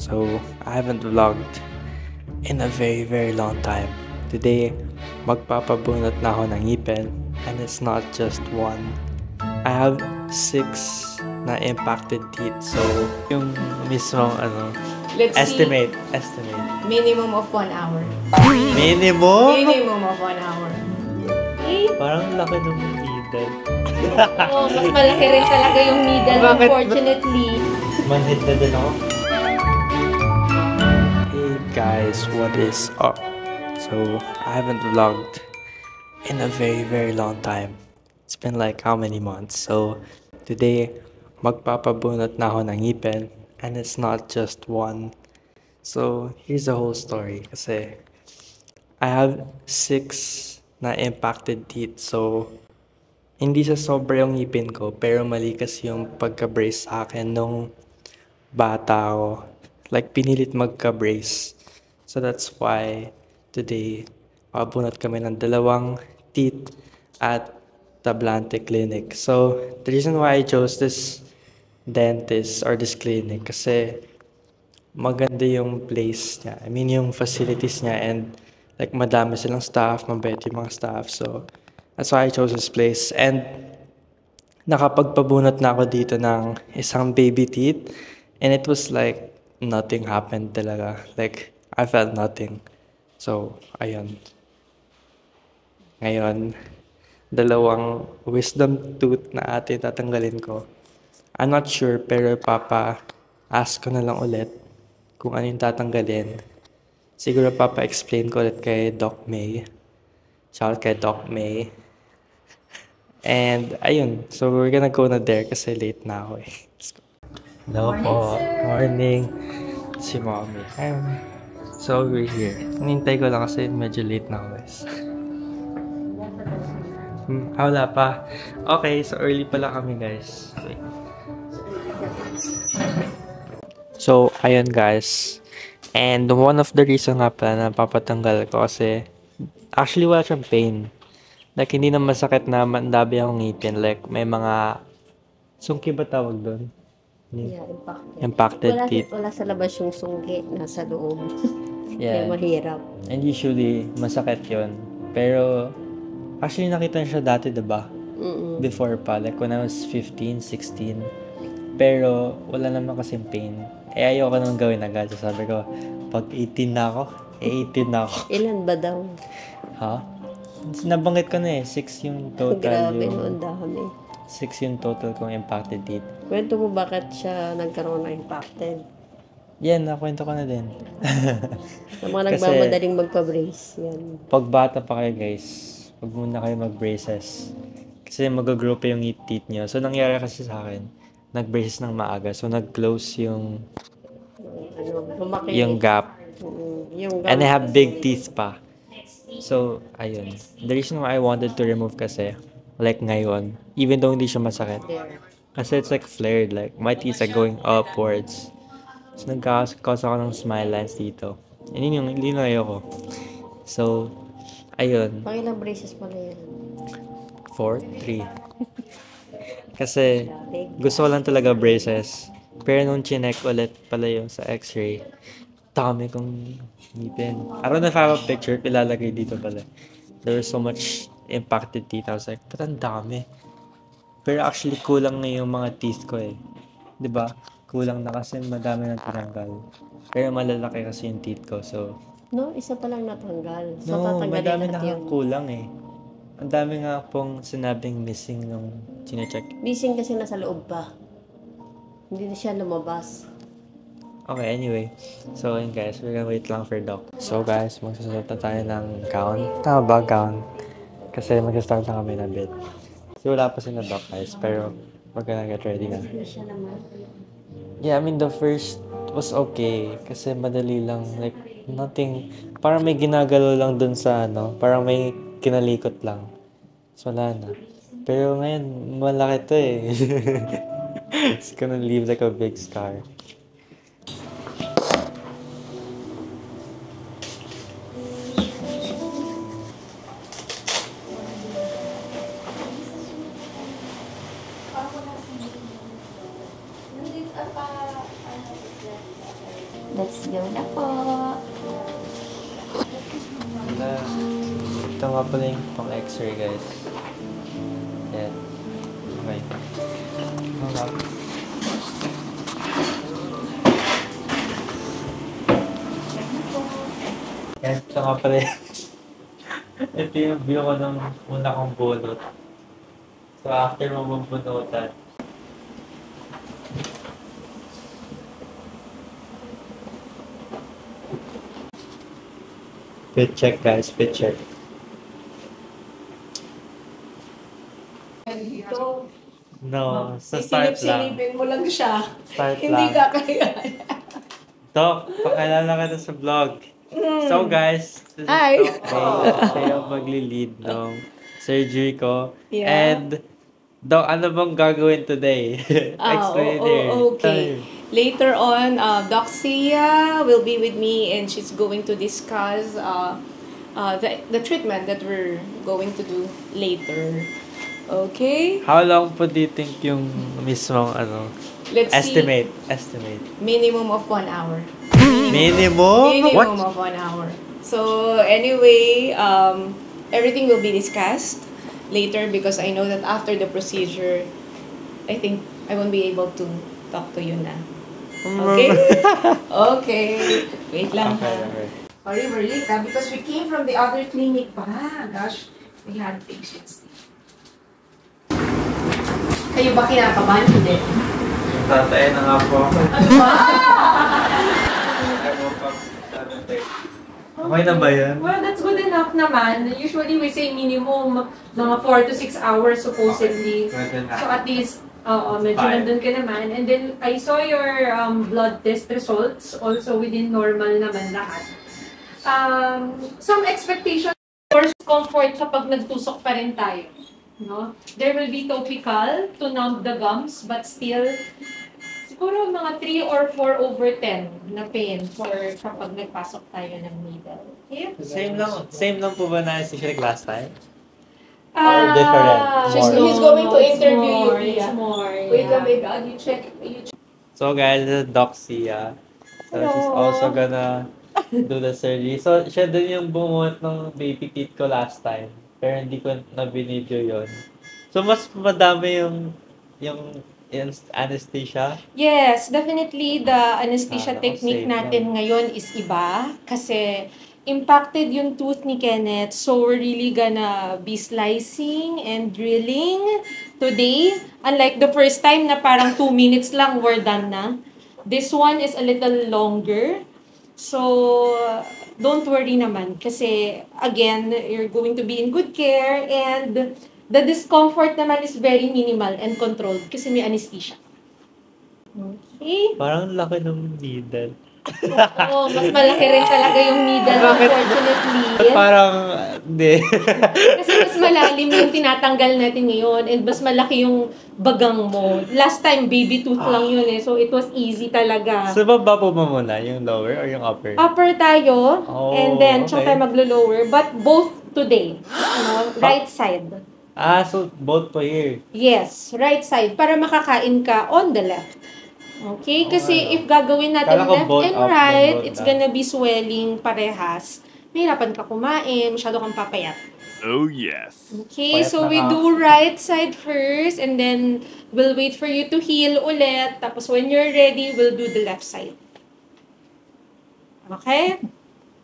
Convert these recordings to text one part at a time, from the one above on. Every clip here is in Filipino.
So, I haven't vlogged in a very long time. Today, magpapabunot na ako ng ngipin, and it's not just one. I have 6 na impacted teeth. So, yung mismong Let's estimate. minimum of 1 hour. Minimum? Minimum of 1 hour. Eh? Parang laki ng needle. Oo, mas malaki rin talaga yung needle, Bakit? unfortunately. Manhid na din ako. Hey guys, what is up? So, I haven't vlogged in a very long time. It's been like how many months? So, today, magpapabunot na ako ng ngipin, and it's not just one. So, here's the whole story. Kasi, I have 6 na impacted teeth. So, hindi sa sobra yung ngipin ko, pero mali kasi yung pagka-brace sa akin nung bata ako. Like, pinilit magka-brace. So, that's why today, pabunot kami ng 2 teeth at Tablante Clinic. So, the reason why I chose this dentist or this clinic kasi maganda yung place niya. I mean, yung facilities niya, and like madami silang staff, mabait yung mga staff. So, that's why I chose this place. And nakapagpabunot na ako dito ng isang baby teeth, and it was like nothing happened talaga. Like, I felt nothing. So, ayun. Ngayon, 2 wisdom tooth na atin tatanggalin ko. I'm not sure, pero ask ko na lang ulit kung ano yung tatanggalin. Siguro explain ko ulit kay Doc May. Shout kay Doc May. And ayun, so we're gonna go na there kasi late na ako eh. Let's go. Hello po. Morning. Si Mommy. So we're here. Hinintay ko lang kasi medyo late na ako guys. Wala pa. Okay, so early pala kami guys. Wait. So, ayun guys. And one of the reason nga pala na papatanggal ko kasi actually wala siyang pain. Like, hindi na masakit na mandabi akong ngipin. Like, may mga sungki ba tawag doon? Yeah, Impacted teeth. Wala sa labas yung sungki, nasa loob. Yeah. Kaya mahirap. And usually, masakit yon. Pero, actually nakita siya dati, diba? Before pa. Like, when I was 15, 16. Pero, wala naman kasing pain. Eh, ayoko nang gawin agad. So, sabi ko, pag 18 na ako, 18 na ako. Ilan ba daw? Ha? Nabanggit ko na eh. 6 yung total. Grabe, yung, noon dami. 6 yung total kong impacted teeth. Kwento mo bakit siya nagkaroon ng impacted? Yan, nakwento ko na din. Sa mga Kasi, nagmamadaling magpa-brace. Yan. pag bata pa kayo guys, huwag muna kayo mag-braces. Kasi mag-grow pa yung teeth nyo. So, nangyari kasi sa akin, nag-braces ng maaga. So, nag-close yung Lumaki. yung gap. Yung And I have big teeth pa. So, ayun. The reason why I wanted to remove kasi, like ngayon, even though hindi siya masakit, kasi it's like flared, like my teeth are going upwards. So, nagkakos ako ng smile lines dito. And yun yung hindi na ayoko. So, ayun. Pangilang braces pala yan? 4, 3. Kasi, gusto ko lang talaga braces. Pero nung chinek ulit pala yung sa x-ray, dami kong ngipin. I don't know if I have a picture, ilalagay dito pala. There was so much impacted teeth. I was like, ba't ang dami? Pero actually, kulang na yung mga teeth ko eh. 'Di ba? Kulang na kasi madami nang tinanggal. Pero malalaki kasi yung teeth ko, so... No, isa pa lang natanggal. So, No, tatanggalin madami na natin yun. kulang eh. Ang dami nga pong sinabing missing nung chinecheck. Missing kasi nasa loob pa. Hindi na siya lumabas. Okay, anyway. So, ayun guys, we're gonna wait lang for Doc. So guys, magsasalta tayo ng gown. Tama ba, gown? Kasi mag-start na kami na bit. Kasi wala pa sila Doc guys, pero we're gonna get ready na. Siya naman. Yeah, I mean, the first was okay. Kasi madali lang. Like, nothing. Parang may ginagalo lang dun sa parang may kinalikot lang. So, wala na. Pero ngayon, malaki to eh. It's gonna leave like a big scar. Let's go na po. Wala. Ito nga pala yung pang x-ray, guys. Yan. Okay. Wala. Yan, ito nga pala yun. Ito yung view ko ng una kong bunot. So, after mo mabunutan, fit check, guys. Fit check. Dito, No, sa start lang. sisilip-silipin mo lang siya. Start Hindi lang. ka kaya. Doc, pakilala ka na sa vlog. So guys, this is Hi. Doc Ray. Siya yung magli-lead ng surgery ko. Yeah. And, Doc, ano bang gagawin today? Explain here. Okay. Later on, Doc Sia will be with me and she's going to discuss the treatment that we're going to do later. Okay? How long po do you think yung mismong Let's estimate? see. Minimum of 1 hour. Minimum? Minimum of 1 hour. So anyway, everything will be discussed later because I know that after the procedure, I think I won't be able to talk to you na. Okay? Okay. Wait lang ha. Okay. Sorry, we're late because we came from the other clinic pa. Gosh, we had patients. Kayo ba kinakabahan? Hindi. Tatay na nga po ako. Ano ba? I woke up 7:30. Okay na ba yan? Well, that's good enough naman. Usually, we say minimum mga 4 to 6 hours supposedly. Pwede na. So, at least, medyo Fine. nandun ka naman. And then, I saw your blood test results. Also, within normal naman lahat. Some expectation or comfort kapag nagtusok pa rin tayo. No? There will be topical to numb the gums, but still, siguro mga 3 or 4/10 na pain for kapag nagpasok tayo ng needle. Okay? Same lang po ba na si Shrek last time? Or different? He's going to interview you, It's Pia. more, Wait yeah. lang, wait lang. You check. So guys, this is Doc Sia. So she's Hello. also gonna do the surgery. So siya din yung bumuhat ng baby teeth ko last time. Pero hindi ko na binidyo yun. So mas madami yung anesthesia. Yes, definitely the anesthesia Ako, technique safe natin ngayon is iba kasi impacted yung tooth ni Kenneth. So we're really gonna be slicing and drilling today. Unlike the first time na parang 2 minutes lang we're done na. This one is a little longer. So don't worry naman kasi again, you're going to be in good care and the discomfort naman is very minimal and controlled kasi may anesthesia. Okay? Parang laki ng needle. Oo, mas malaki rin talaga yung needle, Bakit? unfortunately. Parang, hindi. Kasi mas malalim yung tinatanggal natin ngayon and mas malaki yung bagang mo. Last time, baby tooth lang yun eh. So, it was easy talaga. So baba po ba muna? Yung lower or yung upper? Upper tayo, Oh, and then, tsaka okay. tayo maglo-lower. But both today. Right side. So both po here. Yes, right side. Para makakain ka on the left. Okay? Kasi if gagawin natin Kala ko left both and up, right, both it's down. gonna be swelling parehas. Mahirapan ka kumain, masyado kang papayat. Oh, yes. Okay, Payat so na we nga. do right side first and then we'll wait for you to heal ulit. Tapos when you're ready, we'll do the left side. Okay?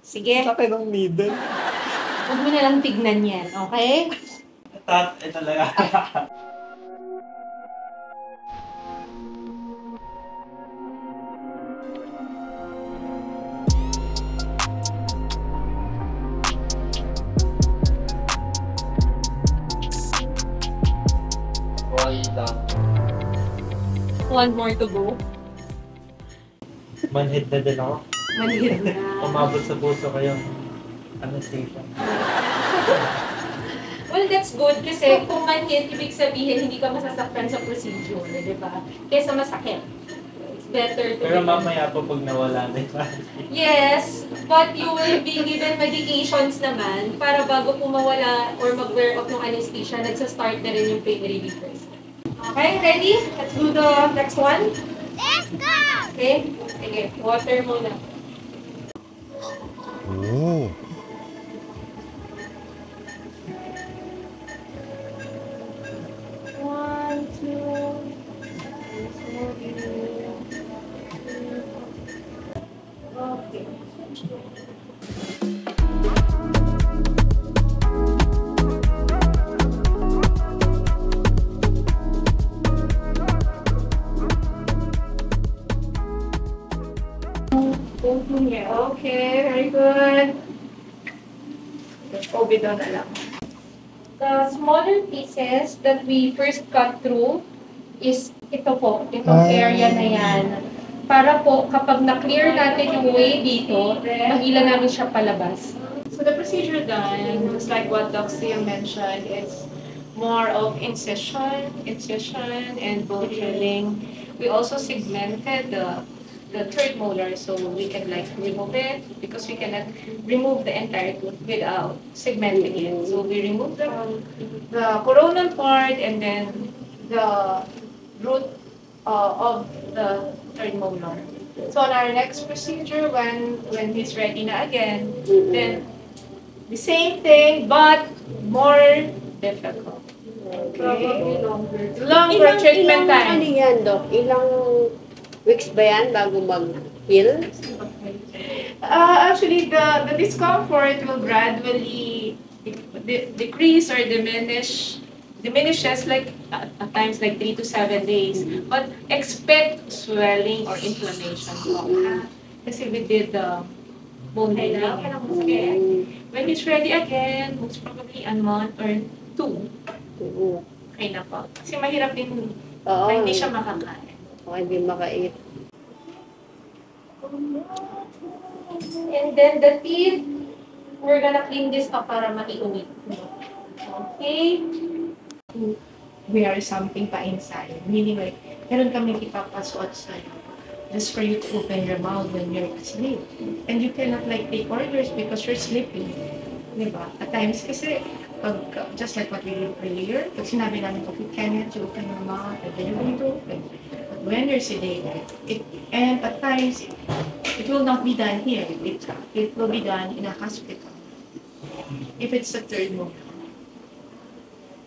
Sige. Laki ng needle. Huwag mo na lang tignan yan, okay? Ito lang. One more to go. Manhid na din ako. Manhid na. Umabot sa puso ko yung anesthesia. Well, that's good kasi kung manhid, ibig sabihin hindi ka masasaktan sa procedure, di ba? Kesa masakit. It's better to Pero be- mamaya po pag nawala na yung Yes, but you will be given medications naman para bago po mawala or mag-wear off ng anesthesia, nagsa-start na rin yung pain relievers. Okay, ready? Let's do the next one. Let's go! Okay, sige. Sige, water muna. 오. One, two, okay. Okay, very good. COVID na lang. The smaller pieces that we first cut through is ito po, itong area na yan. Para po, kapag na-clear natin yung way dito, mahila namin siya palabas. So the procedure done, just like what Doc Sia mentioned, it's more of incision, and bone drilling. We also segmented the third molar so we can like remove it because we cannot remove the entire tooth without segmenting it. So we remove the coronal part and then the root of the third molar. So on our next procedure, when he's ready na again, then the same thing but more difficult. Probably longer. Longer treatment time. Ano yan, Doc? Ilang weeks ba yan bago mag-heal? Actually, the discomfort will gradually decrease or diminishes like at times like 3 to 7 days. But expect swelling or inflammation. Kasi we did the bone healing. Okay. When it's ready again, most probably a month or 2. Oo. Okay na po. Kasi mahirap din Oo. na hindi siya makakain. O, hindi makait. And then the teeth, we're gonna clean this up para maiulit. Okay? We are something pa inside. Meaning like, meron kami ipapasuot sa'yo just for you to open your mouth when you're asleep. And you cannot like take orders because you're sleeping. Diba? At times kasi, pag, just like what we did earlier, pag sinabi namin, okay, cannot you open your mouth, and then you're going to open. But when you're sedated, and at times, it will not be done here. It will be done in a hospital. If it's a third molar.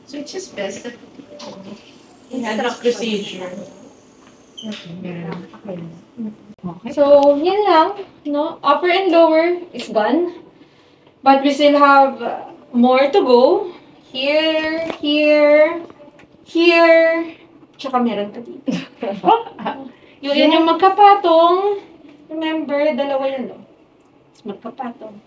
So it's just best that we had this procedure. Okay. So, yun lang. No? Upper and lower is gone. But we still have more to go. Here, here, here. Tsaka meron pa dito. Yun yung magkapatong. Remember, dalawa yan, no? It's magkapatong.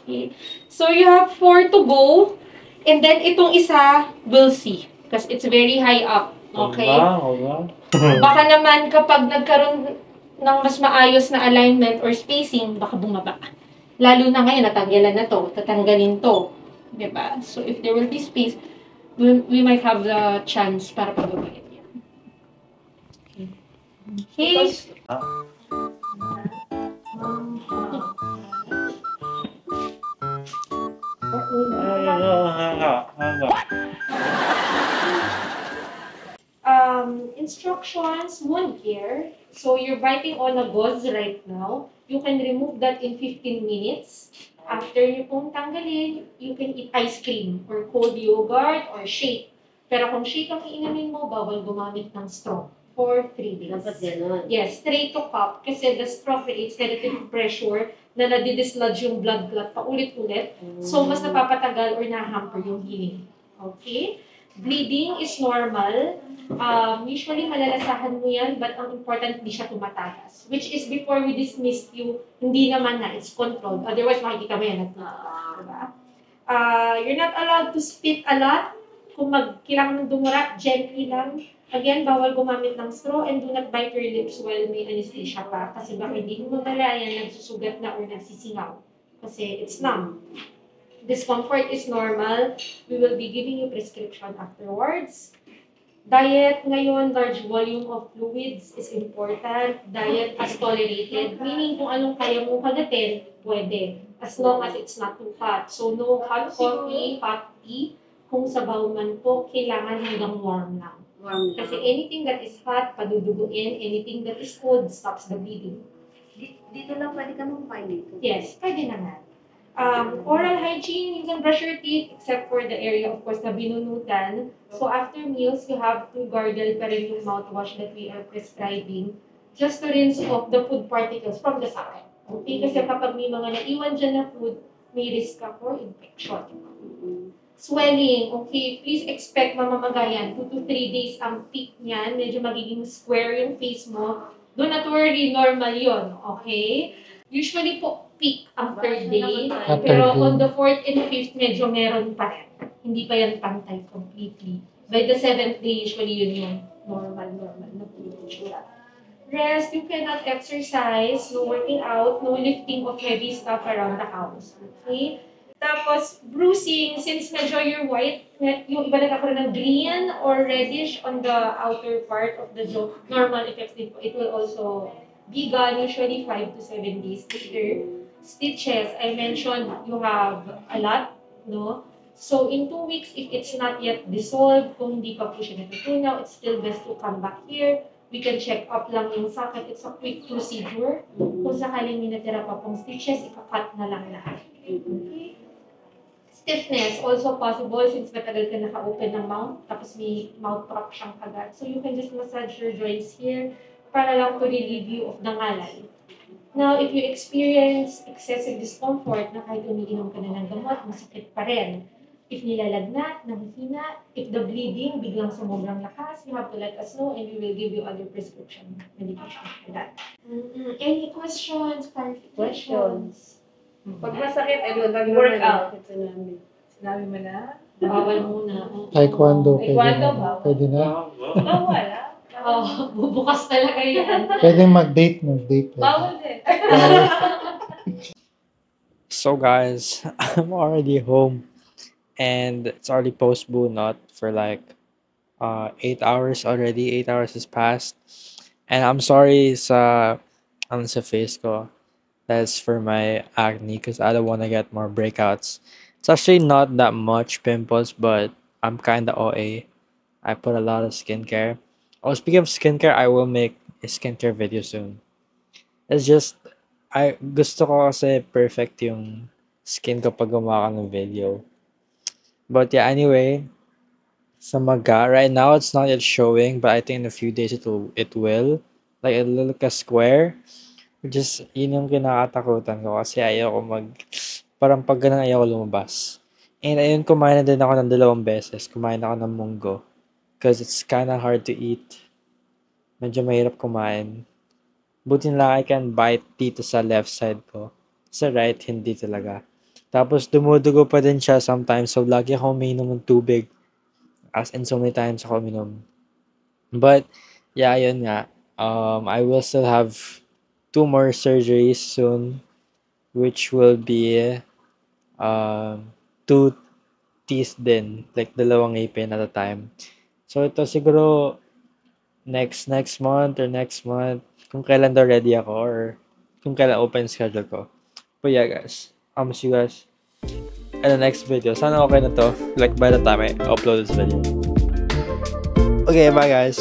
Okay. So, you have 4 to go. And then, itong isa, we'll see. Because it's very high up. Okay? Baka naman kapag nagkaroon ng mas maayos na alignment or spacing, baka bumaba. Lalo na ngayon, natanggalan na to, tatanggalin to. Diba? So, if there will be space, we might have the chance para pababain yan. Okay. Instructions, wound care. So, you're biting on a gauze right now. You can remove that in 15 minutes. After you pong tanggalin, you can eat ice cream or cold yogurt or shake. Pero kung shake ang iinamin mo, bawal gumamit ng straw for 3 days. Dapat gano'n. Yes, straight to cup kasi the straw creates negative pressure na nadidislodge yung blood clot paulit-ulit. So, mas napapatagal or nahamper yung healing. Okay? Bleeding is normal. Usually, malalasahan mo yan, but ang important, di siya tumatagas. Which is, before we dismissed you, hindi naman na, it's controlled. Otherwise, makikita mo yan. Diba? You're not allowed to spit a lot. Kung kailangan ng dumura, gently lang. Again, bawal gumamit ng straw and do not bite your lips while may anesthesia pa. Kasi baka hindi mo mamalayan, nagsusugat na or nagsisingaw. Kasi it's numb. Discomfort is normal. We will be giving you prescription afterwards. Diet ngayon, large volume of fluids is important. Diet as tolerated. Meaning kung anong kaya mo kagatin, pwede. As long as it's not too hot. So no hot coffee, hot tea. Kung sabaw man po, kailangan hanggang warm lang. Kasi anything that is hot, paduduguin. Anything that is cold, stops the bleeding. Dito lang pwede ka mag-find dito. Yes, pwede naman. Oral hygiene, you can brush your teeth except for the area, of course, na binunutan. So after meals, you have to gargle pa rin yung mouthwash that we are prescribing just to rinse off the food particles from the socket. Okay? Kasi kapag may mga naiwan dyan na food, may risk ka for infection. Swelling, okay, please expect mamamagayan. 2 to 3 days ang peak niyan. Medyo magiging square yung face mo. Do not worry, normal yon, okay? Usually po, peak ang third day. Pero on the 4th and 5th, medyo meron pa rin. Hindi pa yan pantay completely. By the 7th day, usually yun yung normal na po yung itsura. Rest, you cannot exercise, no working out, no lifting of heavy stuff around the house. Okay? Tapos, bruising, since medyo you're white, yung iba nagkakaroon ng green or reddish on the outer part of the jaw, normal effects din po. It will also be gone, usually 5 to 7 days later. Stitches, I mentioned you have a lot, no? So, in 2 weeks, if it's not yet dissolved, kung hindi pa po siya natutunaw, it's still best to come back here. We can check up lang yung socket. It's a quick procedure. Kung sakaling may natira pa pong stitches, ikakat na lang lahat. Okay? Stiffness, also possible since matagal ka naka-open ng mouth, tapos may mouth prop siyang kagat. So you can just massage your joints here para lang to relieve you of the ngalay. Now, if you experience excessive discomfort na kahit umiinom ka na ng gamot, masakit pa rin. If nilalagnat, nangihina, if the bleeding biglang sumubrang lakas, you have to let us know and we will give you other prescription medication for that. Any questions, clarifications? Pag masakit, Work out. Ito namin. Sinabi mo na? Bawal muna. Taekwondo, pwede Taekwondo na. ba? Pwede na. Bawal, ah. Oh, bubukas talaga yan. Pwede mag-date. Bawal din. So guys, I'm already home and it's already post bunot for like 8 hours already. 8 hours has passed. And I'm sorry sa face ko. That's for my acne because I don't want to get more breakouts. It's actually not that much pimples, but I'm kind of OA. I put a lot of skincare. Oh, speaking of skincare, I will make a skincare video soon. It's just, gusto ko kasi perfect yung skin ko pag gumawa ka ng video. But yeah, anyway, sa maga, right now it's not yet showing, but I think in a few days it will. Like, it'll look a square. Just, yun yung kinakatakutan ko kasi parang pag ganun ayoko lumabas. And ayun, kumain na din ako ng 2 beses. Kumain ako ng munggo. Because it's kinda hard to eat. Medyo mahirap kumain. Buti na lang I can bite dito sa left side ko. Sa right, hindi talaga. Tapos dumudugo pa din siya sometimes. So, lagi ako uminom ng tubig. As in, so many times ako uminom. But, yeah, yun nga. I will still have 2 more surgeries soon, which will be 2 teeth din, like 2 ngipin at a time. So ito siguro next month or next month, kung kailan daw ready ako or kung kailan open schedule ko. But yeah guys, I'll see you guys in the next video. Sana okay na to, like by the time I upload this video. Okay, bye guys.